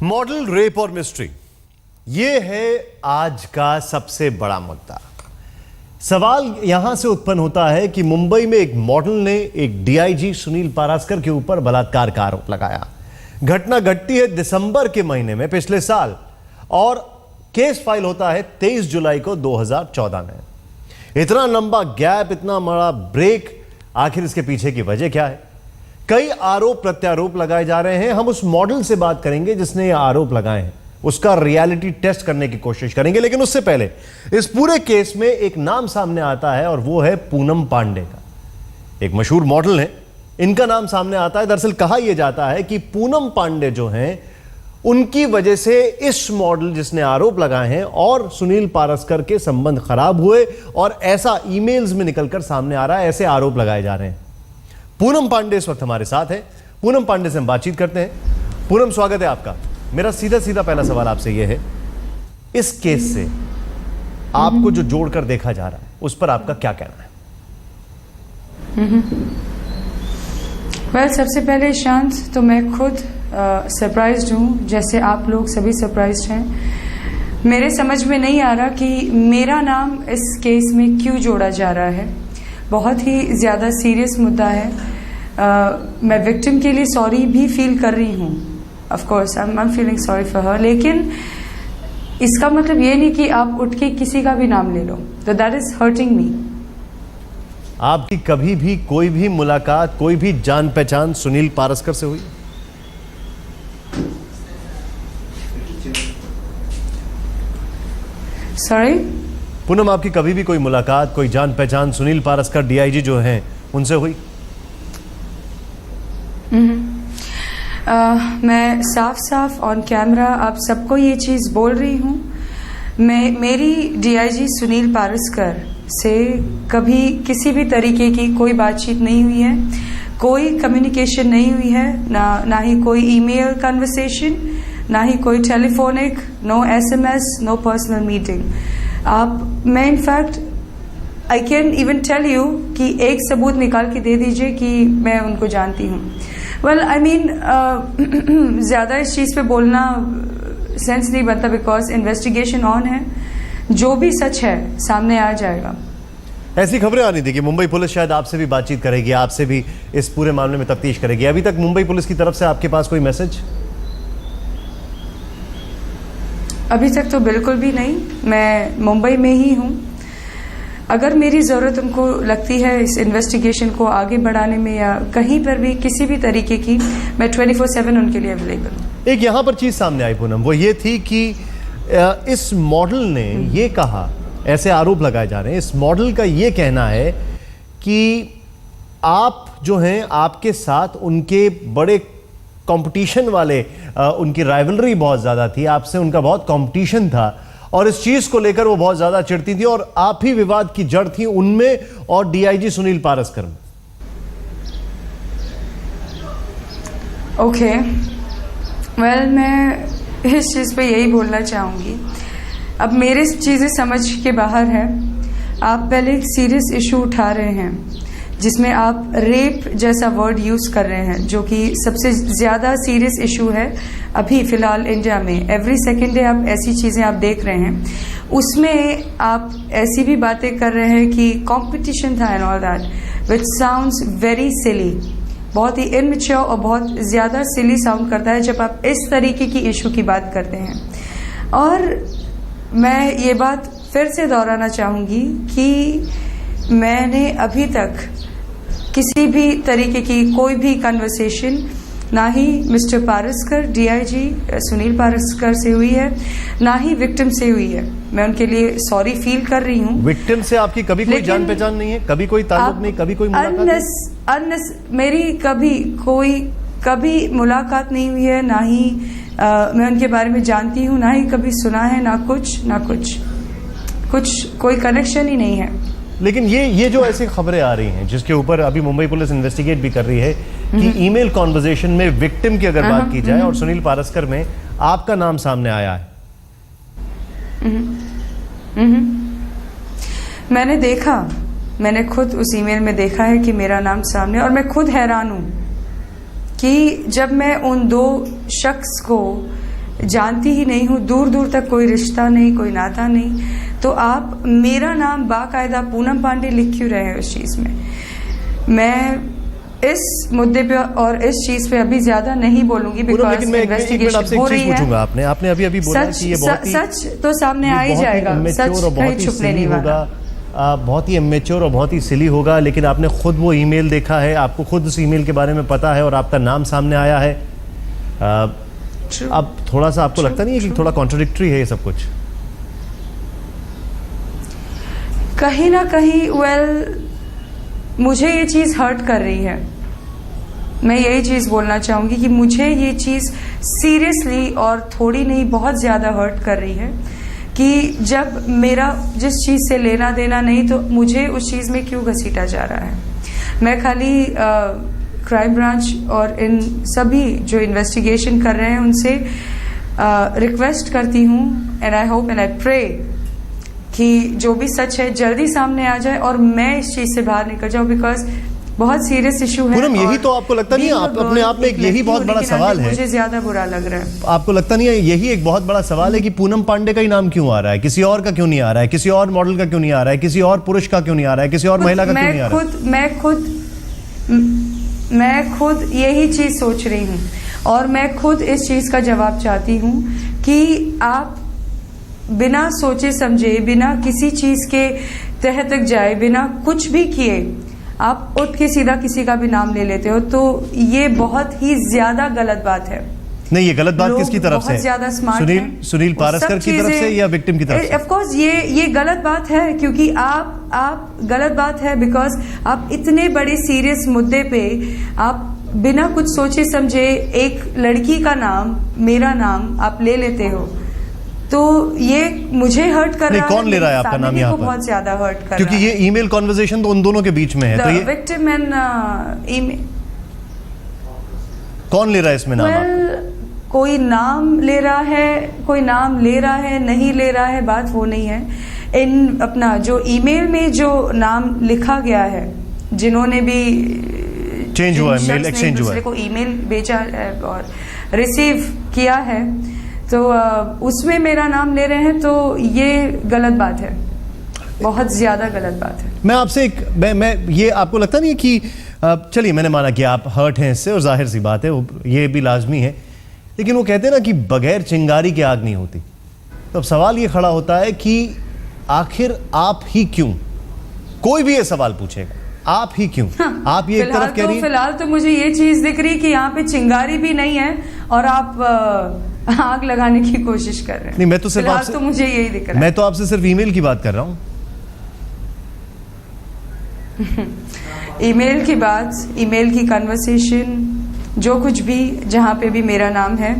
Model rape और mystery, ये है आज का सबसे बड़ा मुद्दा। सवाल यहां से उत्पन्न होता है कि मुंबई में एक मॉडल ने एक डीआईजी सुनील पारासकर के ऊपर बलात्कार का आरोप लगाया। घटना घटती है दिसंबर के महीने में पिछले साल और केस फाइल होता है 23 जुलाई को 2014 में। इतना लंबा गैप, इतना बड़ा ब्रेक, आखिर इसके पीछे की वजह क्या है? कई आरोप प्रत्यारोप लगाए जा रहे हैं। हम उस मॉडल से बात करेंगे जिसने ये आरोप लगाए हैं, उसका रियलिटी टेस्ट करने की कोशिश करेंगे। लेकिन उससे पहले इस पूरे केस में एक नाम सामने आता है और वो है पूनम पांडे का। एक मशहूर मॉडल है, इनका नाम सामने आता है। दरअसल कहा यह जाता है कि पूनम पांडे जो हैं, उनकी वजह से इस मॉडल जिसने आरोप लगाए हैं और सुनील पारस्कर के संबंध खराब हुए और ऐसा ईमेल्स में निकलकर सामने आ रहा है, ऐसे आरोप लगाए जा रहे हैं। पूनम पांडे इस वक्त हमारे साथ है। पूनम पांडे से हम बातचीत करते हैं। पूनम, स्वागत है आपका। मेरा सीधा सीधा पहला सवाल आपसे यह है, इस केस से आपको जो जोड़कर देखा जा रहा है उस पर आपका क्या कहना है? वेल, सबसे पहले शांत, तो मैं खुद सरप्राइज्ड हूँ, जैसे आप लोग सभी सरप्राइज्ड हैं। मेरे समझ में नहीं आ रहा कि मेरा नाम इस केस में क्यों जोड़ा जा रहा है। बहुत ही ज़्यादा सीरियस मुद्दा है। मैं विक्टिम के लिए सॉरी भी फील कर रही हूँ। Of course I am feeling sorry for her, लेकिन इसका मतलब ये नहीं कि आप उठ के किसी का भी नाम ले लो, तो दैट इज हर्टिंग मी। आपकी कभी भी कोई भी मुलाकात, कोई भी जान पहचान सुनील पारस्कर से हुई? सॉरी पूनम, आपकी कभी भी कोई मुलाकात, कोई जान पहचान सुनील पारस्कर डीआईजी जो हैं उनसे हुई? मैं साफ साफ ऑन कैमरा आप सबको ये चीज़ बोल रही हूँ। मेरी डीआईजी सुनील पारस्कर से कभी किसी भी तरीके की कोई बातचीत नहीं हुई है, कोई कम्युनिकेशन नहीं हुई है, ना ही कोई ईमेल कन्वर्सेशन, ना ही कोई telephonic, no SMS, no personal meeting. मैं in fact I can even tell you कि एक सबूत निकाल के दे दीजिए कि मैं उनको जानती हूँ। वेल, आई मीन ज़्यादा इस चीज़ पे बोलना सेंस नहीं बनता, बिकॉज इन्वेस्टिगेशन ऑन है। जो भी सच है सामने आ जाएगा। ऐसी खबरें आ रही थी कि मुंबई पुलिस शायद आपसे भी बातचीत करेगी, आपसे भी इस पूरे मामले में तफ्तीश करेगी। अभी तक मुंबई पुलिस की तरफ से आपके पास कोई मैसेज? अभी तक तो बिल्कुल भी नहीं। मैं मुंबई में ही हूँ। अगर मेरी ज़रूरत उनको लगती है इस इन्वेस्टिगेशन को आगे बढ़ाने में या कहीं पर भी किसी भी तरीके की, मैं 24/7 उनके लिए अवेलेबल हूँ। एक यहाँ पर चीज़ सामने आई पूनम, वो ये थी कि इस मॉडल ने ये कहा, ऐसे आरोप लगाए जा रहे हैं, इस मॉडल का ये कहना है कि आप जो हैं, आपके साथ उनके बड़े कंपटीशन वाले, उनकी राइवलरी बहुत ज़्यादा थी, आपसे उनका बहुत कंपटीशन था और इस चीज़ को लेकर वो बहुत ज़्यादा चिढ़ती थी और आप ही विवाद की जड़ थी उनमें और डीआईजी सुनील पारस्कर में। ओके, वेल, मैं इस चीज़ पे यही बोलना चाहूँगी। अब मेरे चीज़ें समझ के बाहर है। आप पहले एक सीरियस इशू उठा रहे हैं जिसमें आप रेप जैसा वर्ड यूज़ कर रहे हैं, जो कि सबसे ज़्यादा सीरियस इशू है अभी फ़िलहाल इंडिया में। एवरी सेकेंड डे आप ऐसी चीज़ें आप देख रहे हैं। उसमें आप ऐसी भी बातें कर रहे हैं कि कंपटीशन था and all that, which sounds very silly. बहुत ही इनमेच्योर और बहुत ज़्यादा सिली साउंड करता है जब आप इस तरीके की इशू की बात करते हैं। और मैं ये बात फिर से दोहराना चाहूँगी कि मैंने अभी तक किसी भी तरीके की कोई भी कन्वर्सेशन ना ही मिस्टर पारस्कर, डीआईजी सुनील पारस्कर से हुई है, ना ही विक्टिम से हुई है। मैं उनके लिए सॉरी फील कर रही हूँ। विक्टिम से आपकी कभी कोई जान पहचान नहीं है? कभी कोई ताल्लुक नहीं, कभी कोई मुलाकात नहीं? मेरी कभी मुलाकात नहीं हुई है, ना ही मैं उनके बारे में जानती हूँ, ना ही कभी सुना है, ना कुछ कोई कनेक्शन ही नहीं है। लेकिन ये जो ऐसी खबरें आ रही हैं जिसके ऊपर अभी मुंबई पुलिस इन्वेस्टिगेट भी कर रही है कि ईमेल कॉन्वर्सेशन में विक्टिम की अगर बात की जाए और सुनील पारस्कर में आपका नाम सामने आया है। मैंने देखा, मैंने खुद उस ईमेल में देखा है कि मेरा नाम सामने, और मैं खुद हैरान हूँ कि जब मैं उन दो शख्स को जानती ही नहीं हूँ, दूर दूर तक कोई रिश्ता नहीं, कोई नाता नहीं, तो आप मेरा नाम बाकायदा पूनम पांडे लिख क्यों रहे हैं उस चीज़ में? मैं इस मुद्दे पे और इस चीज पे अभी ज्यादा नहीं बोलूंगी बिकॉज इन्वेस्टिगेशन हो रही है। आपने अभी बोला कि ये बहुत ही सच तो सामने आ ही जाएगा, सच कहीं छुपने नहीं वाला। बहुत ही इमेच्योर और बहुत ही सिली होगा, लेकिन आपने खुद वो ईमेल देखा है, आपको खुद उस ईमेल के बारे में पता है और आपका नाम सामने आया है। अब थोड़ा सा आपको लगता नहीं है कि थोड़ा कॉन्ट्रडिक्टरी है ये सब कुछ? कहीं ना कहीं मुझे ये चीज हर्ट कर रही है। मैं यही चीज बोलना चाहूंगी कि मुझे ये चीज सीरियसली और थोड़ी नहीं बहुत ज्यादा हर्ट कर रही है कि जब मेरा जिस चीज से लेना देना नहीं तो मुझे उस चीज में क्यों घसीटा जा रहा है। मैं खाली क्राइम ब्रांच और इन सभी जो इन्वेस्टिगेशन कर रहे हैं उनसे रिक्वेस्ट करती हूँ and I hope and I pray कि जो भी सच है जल्दी सामने आ जाए और मैं इस चीज से बाहर निकल जाऊं बिकॉज बहुत सीरियस इशू है। पूनम, यही तो आपको लगता नहीं है आप अपने आप में यही बहुत बड़ा सवाल है? मुझे ज्यादा बुरा लग रहा है। आपको लगता नहीं है यही एक बहुत बड़ा सवाल है कि पूनम पांडे का ही नाम क्यों आ रहा है, किसी और का क्यों नहीं आ रहा है, किसी और मॉडल का क्यों नहीं आ रहा है, किसी और पुरुष का क्यों नहीं आ रहा है, किसी और महिला का क्यों नहीं आ रहा है? मैं खुद यही चीज सोच रही हूँ और मैं खुद इस चीज का जवाब चाहती हूँ कि आप बिना सोचे समझे, बिना किसी चीज के तह तक जाए, बिना कुछ भी किए आप उठ के सीधा किसी का भी नाम ले लेते हो, तो ये बहुत ही ज्यादा गलत बात है। नहीं, ये गलत बात किसकी तरफ से? बहुत ज्यादा स्मार्ट सुनील पारस्कर की तरफ से या विक्टिम की तरफ से? ऑफ कोर्स ये गलत बात है क्योंकि आप गलत बात है बिकॉज आप इतने बड़े सीरियस मुद्दे पे आप बिना कुछ सोचे समझे एक लड़की का नाम, मेरा नाम आप ले लेते हो, तो ये मुझे हर्ट कर रहा है। कौन ले रहा है आपका नाम यहाँ पर? बहुत ज्यादा हर्ट कर क्योंकि ये ईमेल कॉन्वर्सेशन तो उन दोनों के बीच में है, तो ये विक्टिम एंड ईमेल कौन ले रहा है इसमें नाम? कोई नाम ले रहा है, कोई नाम ले रहा है, नहीं ले रहा है, बात वो नहीं है। इन अपना जो ईमेल में जो नाम लिखा गया है, जिन्होंने भी चेंज हुआ है, मेल एक्सचेंज हुआ है, को ईमेल भेजा है और रिसीव किया है, तो उसमें मेरा नाम ले रहे हैं, तो ये गलत बात है, बहुत ज्यादा गलत बात है। मैं आपसे मैं ये आपको लगता नहीं है कि चलिए मैंने माना कि आप हर्ट हैं इससे और जाहिर सी बात है ये भी लाजमी है, लेकिन वो कहते हैं ना कि बगैर चिंगारी की आग नहीं होती। तो अब सवाल ये खड़ा होता है कि आखिर आप ही क्यों? कोई भी ये सवाल पूछेगा, आप ही क्यों? आप ये एक तरफ कह रही हैं, फिलहाल तो मुझे ये चीज दिख रही कि यहाँ पे चिंगारी भी नहीं है और आप आग लगाने की कोशिश कर रहे हैं। नहीं, मैं तो सिर्फ आपसे, तो मुझे यही दिख रहा है। मैं तो आपसे सिर्फ ईमेल की बात कर रहा हूँ। ईमेल की बात, ईमेल की कन्वर्सेशन, जो कुछ भी जहाँ पे भी मेरा नाम है,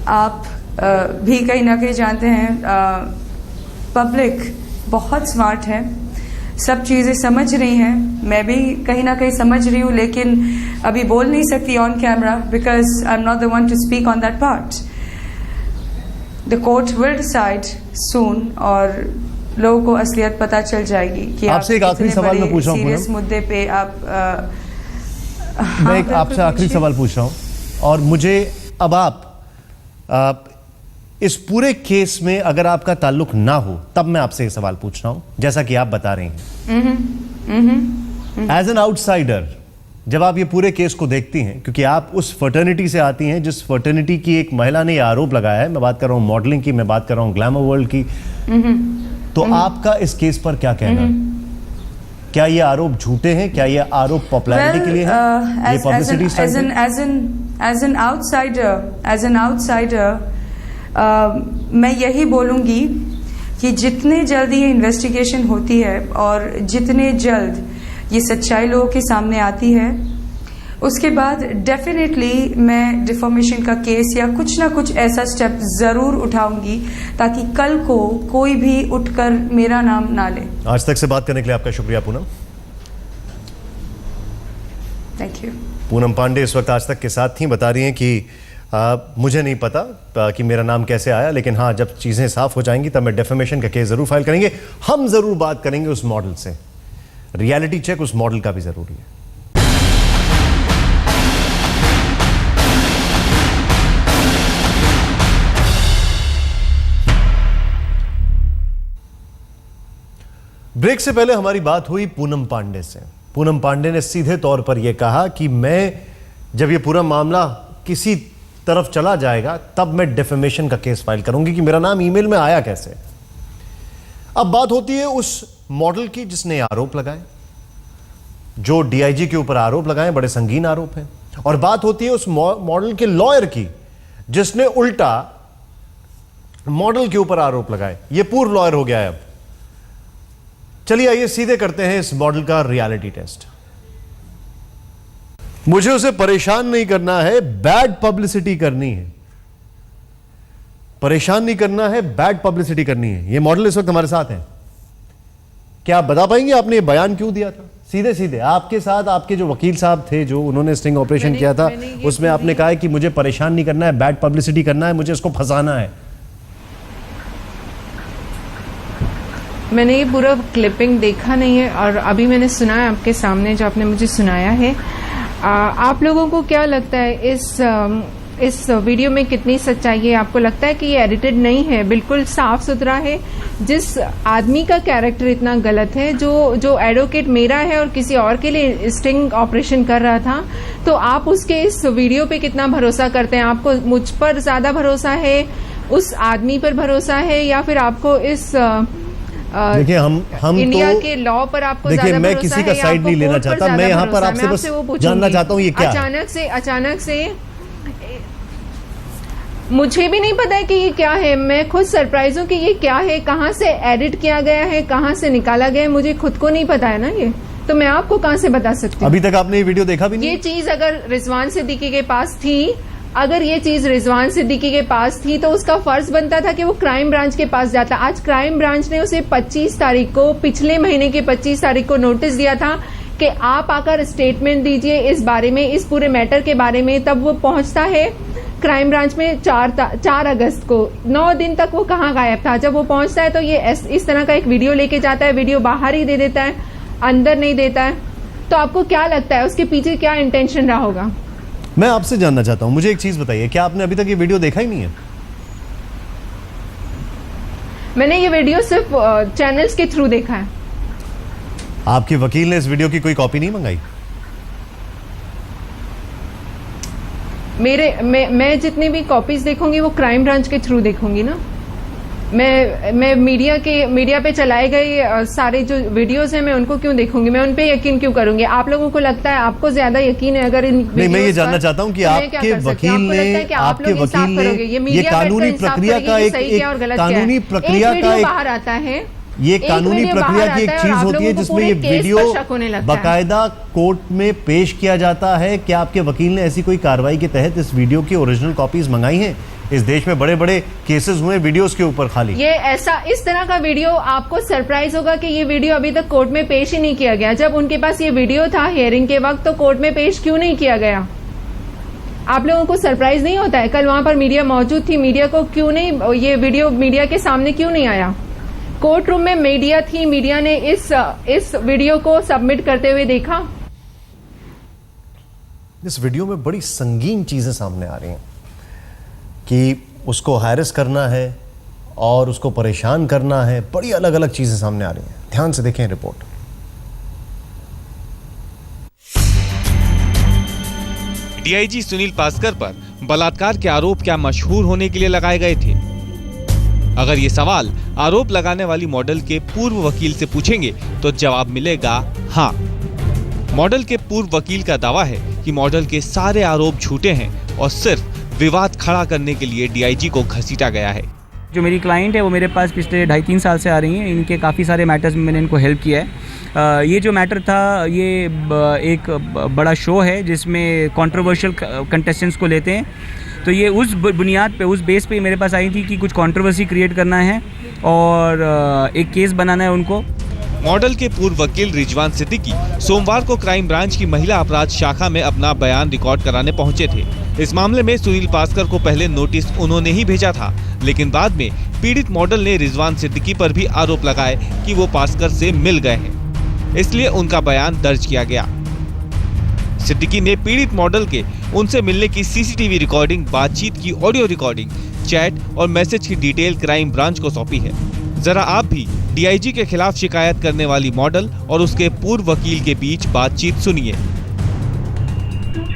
आप भी कहीं ना कहीं जानते हैं पब्लिक बहुत स्मार्ट है, सब चीज़ें समझ रही हैं, मैं भी कहीं ना कहीं समझ रही हूँ, लेकिन अभी बोल नहीं सकती on camera because I am not the one to speak on that part. The court will decide soon और लोगों को असलियत पता चल जाएगी कि आपसे एक आखिरी सवाल मैं पूछ रहा हूँ, सीरियस मुद्दे पे आप मैं एक आपसे आखिरी सवाल पूछ रहा हूँ और मुझे अब आप इस पूरे केस में अगर आपका ताल्लुक ना हो तब मैं आपसे ये सवाल पूछ रहा हूं, जैसा कि आप बता रहे हैं एज एन आउटसाइडर, जब आप ये पूरे केस को देखती हैं, क्योंकि आप उस फर्टर्निटी से आती हैं जिस फर्टर्निटी की एक महिला ने ये आरोप लगाया है, मैं बात कर रहा हूं मॉडलिंग की, मैं बात कर रहा हूं ग्लैमर वर्ल्ड की, तो आपका इस केस पर क्या कहना है? क्या ये आरोप झूठे हैं? क्या ये आरोप पॉपुलैरिटी के लिए है? ये पब्लिसिटी स्टंट है? एज एन आउटसाइडर मैं यही बोलूंगी कि जितने जल्द ये इन्वेस्टिगेशन होती है और जितने जल्द ये सच्चाई लोगों के सामने आती है, उसके बाद डेफिनेटली मैं डिफॉर्मेशन का केस या कुछ ना कुछ ऐसा स्टेप जरूर उठाऊंगी ताकि कल को कोई भी उठकर मेरा नाम ना ले। आज तक से बात करने के लिए आपका शुक्रिया पूनम। Thank you. पूनम पांडे इस वक्त आज तक के साथ थी, बता रही हैं कि मुझे नहीं पता कि मेरा नाम कैसे आया, लेकिन हाँ जब चीज़ें साफ हो जाएंगी तब मैं डेफेमेशन का केस ज़रूर फाइल करेंगे। हम ज़रूर बात करेंगे उस मॉडल से, रियलिटी चेक उस मॉडल का भी ज़रूरी है। ब्रेक से पहले हमारी बात हुई पूनम पांडे से। पूनम पांडे ने सीधे तौर पर यह कहा कि मैं जब ये पूरा मामला किसी तरफ चला जाएगा तब मैं डिफेमेशन का केस फाइल करूंगी कि मेरा नाम ईमेल में आया कैसे। अब बात होती है उस मॉडल की जिसने आरोप लगाए, जो डीआईजी के ऊपर आरोप लगाए, बड़े संगीन आरोप हैं। और बात होती है उस मॉडल के लॉयर की जिसने उल्टा मॉडल के ऊपर आरोप लगाए। ये पूर्व लॉयर हो गया है। अब चलिए आइए सीधे करते हैं इस मॉडल का रियलिटी टेस्ट। मुझे उसे परेशान नहीं करना है, बैड पब्लिसिटी करनी है। परेशान नहीं करना है, बैड पब्लिसिटी करनी है। यह मॉडल इस वक्त हमारे साथ है। क्या आप बता पाएंगे आपने ये बयान क्यों दिया था? सीधे सीधे आपके साथ आपके जो वकील साहब थे जो उन्होंने स्टिंग ऑपरेशन किया था उसमें आपने कहा है कि मुझे परेशान नहीं करना है, बैड पब्लिसिटी करना है, मुझे इसको फंसाना है। मैंने ये पूरा क्लिपिंग देखा नहीं है और अभी मैंने सुना है आपके सामने जो आपने मुझे सुनाया है। आप लोगों को क्या लगता है इस वीडियो में कितनी सच्चाई है? आपको लगता है कि ये एडिटेड नहीं है, बिल्कुल साफ सुथरा है? जिस आदमी का कैरेक्टर इतना गलत है, जो एडवोकेट मेरा है और किसी और के लिए स्टिंग ऑपरेशन कर रहा था, तो आप उसके इस वीडियो पे कितना भरोसा करते हैं? आपको मुझ पर ज्यादा भरोसा है, उस आदमी पर भरोसा है, या फिर आपको इस देखिए हम इंडिया तो के लॉ पर आपको देखिए ज्यादा मैं भरोसा किसी का है, साइड नहीं लेना चाहता। मैं यहाँ पर आपसे बस जानना चाहता हूँ ये क्या है? अचानक से मुझे भी नहीं पता है कि ये क्या है। मैं खुद सरप्राइज हूँ कि ये क्या है, कहाँ से एडिट किया गया है, कहाँ से निकाला गया है, मुझे खुद को नहीं पता है ना। ये तो मैं आपको कहाँ से बता सकती हूँ? अभी तक आपने ये वीडियो देखा भी नहीं? ये चीज अगर रिजवान सिद्दीकी के पास थी, अगर ये चीज रिजवान सिद्दीकी के पास थी तो उसका फर्ज बनता था कि वो क्राइम ब्रांच के पास जाता। आज क्राइम ब्रांच ने उसे 25 तारीख को, पिछले महीने की 25 तारीख को नोटिस दिया था कि आप आकर स्टेटमेंट दीजिए इस बारे में, इस पूरे मैटर के बारे में। तब वो पहुंचता है क्राइम ब्रांच में 4 अगस्त को। 9 दिन तक वो कहाँ गायब था। जब वो पहुंचता है तो ये इस तरह का एक वीडियो लेके जाता है, वीडियो बाहर ही दे देता है, अंदर नहीं देता है। तो आपको क्या लगता है उसके पीछे क्या इंटेंशन रहा होगा? मैं आपसे जानना चाहता हूं, मुझे एक चीज बताइए, क्या आपने अभी तक ये वीडियो देखा ही नहीं है? मैंने ये वीडियो सिर्फ चैनल्स के थ्रू देखा है। आपके वकील ने इस वीडियो की कोई कॉपी नहीं मंगाई? मैं जितनी भी कॉपीज देखूंगी वो क्राइम ब्रांच के थ्रू देखूंगी ना। मैं मीडिया पे चलाए गए सारे जो वीडियोस हैं मैं उनको क्यों देखूंगी? मैं उन पे यकीन क्यों करूंगी? आप लोगों को लगता है, आपको ज्यादा यकीन है अगर इन नहीं, मैं ये जानना चाहता हूं कि आपके वकील ने ये कानूनी प्रक्रिया का कानूनी प्रक्रिया का बाहर आता है। ये कानूनी प्रक्रिया की एक चीज होती है जिसमें ये वीडियो बाकायदा कोर्ट में पेश किया जाता है। क्या आपके वकील ने ऐसी कोई कार्रवाई के तहत इस वीडियो की ओरिजिनल कॉपीज मंगाई हैं? इस देश में बड़े बड़े केसेस हुए वीडियोस के ऊपर खाली। ये ऐसा इस तरह का वीडियो आपको सरप्राइज होगा कि ये वीडियो अभी तक कोर्ट में पेश ही नहीं किया गया। जब उनके पास ये वीडियो था हियरिंग के वक्त तो कोर्ट में पेश क्यों नहीं किया गया? आप लोगों को सरप्राइज नहीं होता है? कल वहां पर मीडिया मौजूद थी, मीडिया को क्यों नहीं ये वीडियो मीडिया के सामने क्यों नहीं आया? कोर्ट रूम में मीडिया थी, मीडिया ने इस वीडियो को सबमिट करते हुए देखा। इस वीडियो में बड़ी संगीन चीजें सामने आ रही हैं कि उसको हैरेस करना है और उसको परेशान करना है। बड़ी अलग अलग चीजें सामने आ रही हैं। ध्यान से देखें रिपोर्ट। डीआईजी सुनील पास्कर पर बलात्कार के आरोप क्या मशहूर होने के लिए लगाए गए थे? अगर ये सवाल आरोप लगाने वाली मॉडल के पूर्व वकील से पूछेंगे तो जवाब मिलेगा हाँ। मॉडल के पूर्व वकील का दावा है कि मॉडल के सारे आरोप झूठे हैं और सिर्फ विवाद खड़ा करने के लिए डीआईजी को घसीटा गया है। जो मेरी क्लाइंट है वो मेरे पास पिछले 2.5-3 साल से आ रही हैं। इनके काफ़ी सारे मैटर्स में मैंने इनको हेल्प किया है। ये जो मैटर था ये एक बड़ा शो है जिसमें कंट्रोवर्शियल कंटेस्टेंट्स को लेते हैं। तो ये उस बुनियाद पे, उस बेस पे मेरे पास आई थी कि कुछ कंट्रोवर्सी क्रिएट करना है और एक केस बनाना है उनको। मॉडल के पूर्व वकील रिजवान सिद्दीकी सोमवार को क्राइम ब्रांच की महिला अपराध शाखा में अपना बयान रिकॉर्ड कराने पहुंचे थे। इस मामले में सुनील पास्कर को पहले नोटिस उन्होंने ही भेजा था, लेकिन बाद में पीड़ित मॉडल ने रिजवान सिद्दीकी पर भी आरोप लगाए कि वो पास्कर से मिल गए हैं, इसलिए उनका बयान दर्ज किया गया। सिद्दीकी ने पीड़ित मॉडल के उनसे मिलने की सीसीटीवी रिकॉर्डिंग, बातचीत की ऑडियो रिकॉर्डिंग, चैट और मैसेज की डिटेल क्राइम ब्रांच को सौंपी है। जरा आप भी डीआईजी के खिलाफ शिकायत करने वाली मॉडल और उसके पूर्व वकील के बीच बातचीत सुनिए।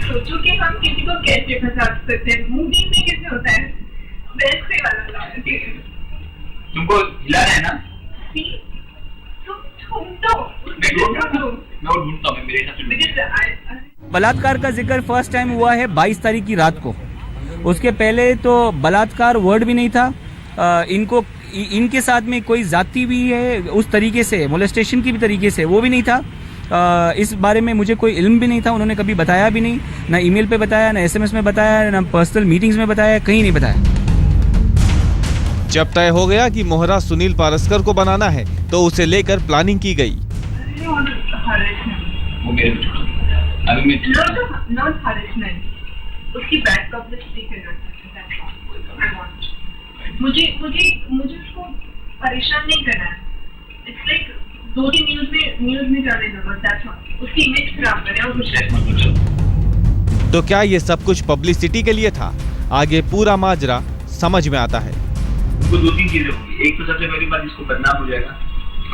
सोचो कि हम किसी को कैसे फंसा सकते हैं, मूवी में कैसे होता है वैसे वाला। तुमको हिला रहा है ना? बलात्कार का जिक्र फर्स्ट टाइम हुआ है 22 तारीख की रात को। उसके पहले तो बलात्कार वर्ड भी नहीं था। इनके साथ में कोई जाति भी है उस तरीके से, मोलेस्टेशन की भी तरीके से, वो भी नहीं था। इस बारे में मुझे कोई इल्म भी नहीं था, उन्होंने कभी बताया भी नहीं, ना ईमेल पे बताया, ना एसएमएस में बताया, ना पर्सनल मीटिंग्स में बताया, कहीं नहीं बताया। जब तय हो गया कि मोहरा सुनील पारस्कर को बनाना है तो उसे लेकर प्लानिंग की गई। वो मेरे उसकी बैड पब्लिसिटी मुझे उसको परेशान नहीं करना है। इट्स लाइक 2-3 न्यूज़ में जाने दो, दैट्स ऑल। उसकी इमेज खराब करें और कुछ। तो क्या ये सब कुछ पब्लिसिटी के लिए था? आगे पूरा माजरा समझ में आता है। उनको 2-3 चीजें होंगी। एक तो सबसे पहली बात, जिसको बदनाम हो जाएगा।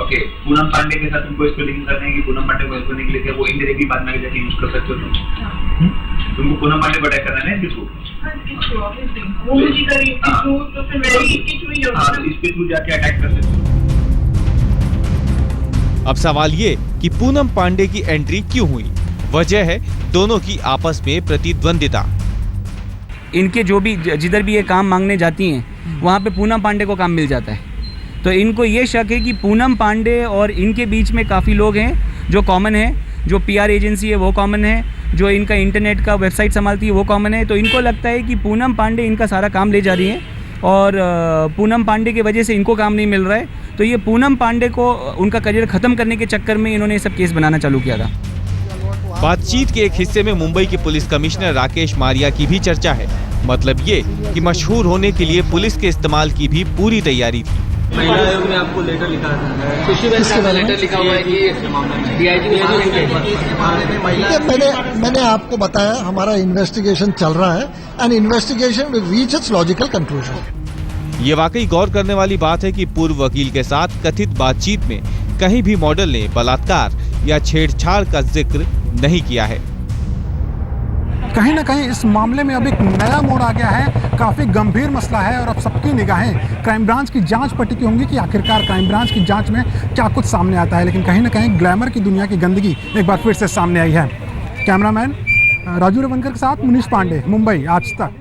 ओके, पूनम पांडे के साथ तुमको इसको लिंक करते हैं कि पूनम पांडे को हेल्प करने के लिए वो इंडायरेक्टली बाद में जाके यूज कर सकते हो। तुमको पूनम पांडे को अटैक करना है किसको? वो मुझे करी तो फिर मैं इसके थ्रू ही जाऊंगा। इसके थ्रू जाके अटैक कर सकते हो। अब सवाल ये कि पूनम पांडे की एंट्री क्यों हुई? वजह है दोनों की आपस में प्रतिद्वंदिता। इनके जो भी जिधर भी ये काम मांगने जाती हैं वहाँ पे पूनम पांडे को काम मिल जाता है। तो इनको ये शक है कि पूनम पांडे और इनके बीच में काफ़ी लोग हैं जो कॉमन है, जो पीआर एजेंसी है वो कॉमन है, जो इनका इंटरनेट का वेबसाइट संभालती है वो कॉमन है। तो इनको लगता है कि पूनम पांडे इनका सारा काम ले जा रही है और पूनम पांडे की वजह से इनको काम नहीं मिल रहा है। तो ये पूनम पांडे को उनका करियर ख़त्म करने के चक्कर में इन्होंने ये सब केस बनाना चालू किया था। बातचीत के एक हिस्से में मुंबई के पुलिस कमिश्नर राकेश मारिया की भी चर्चा है। मतलब ये कि मशहूर होने के लिए पुलिस के इस्तेमाल की भी पूरी तैयारी थी। महिला आयोग ने आपको लेटर लिखा था, खुशी का लेटर लिखा हुआ है कि डीआईजी मैंने आपको बताया हमारा इन्वेस्टिगेशन चल रहा है and investigation will reach its logical conclusion. ये वाकई गौर करने वाली बात है कि पूर्व वकील के साथ कथित बातचीत में कहीं भी मॉडल ने बलात्कार या छेड़छाड़ का जिक्र नहीं किया है। कहीं ना कहीं इस मामले में अब एक नया मोड़ आ गया है। काफ़ी गंभीर मसला है और अब सबकी निगाहें क्राइम ब्रांच की जांच पर टिकी होंगी कि आखिरकार क्राइम ब्रांच की जांच में क्या कुछ सामने आता है। लेकिन कहीं ना कहीं ग्लैमर की दुनिया की गंदगी एक बार फिर से सामने आई है। कैमरामैन राजू रवनकर के साथ मुनीश पांडे, मुंबई आज तक।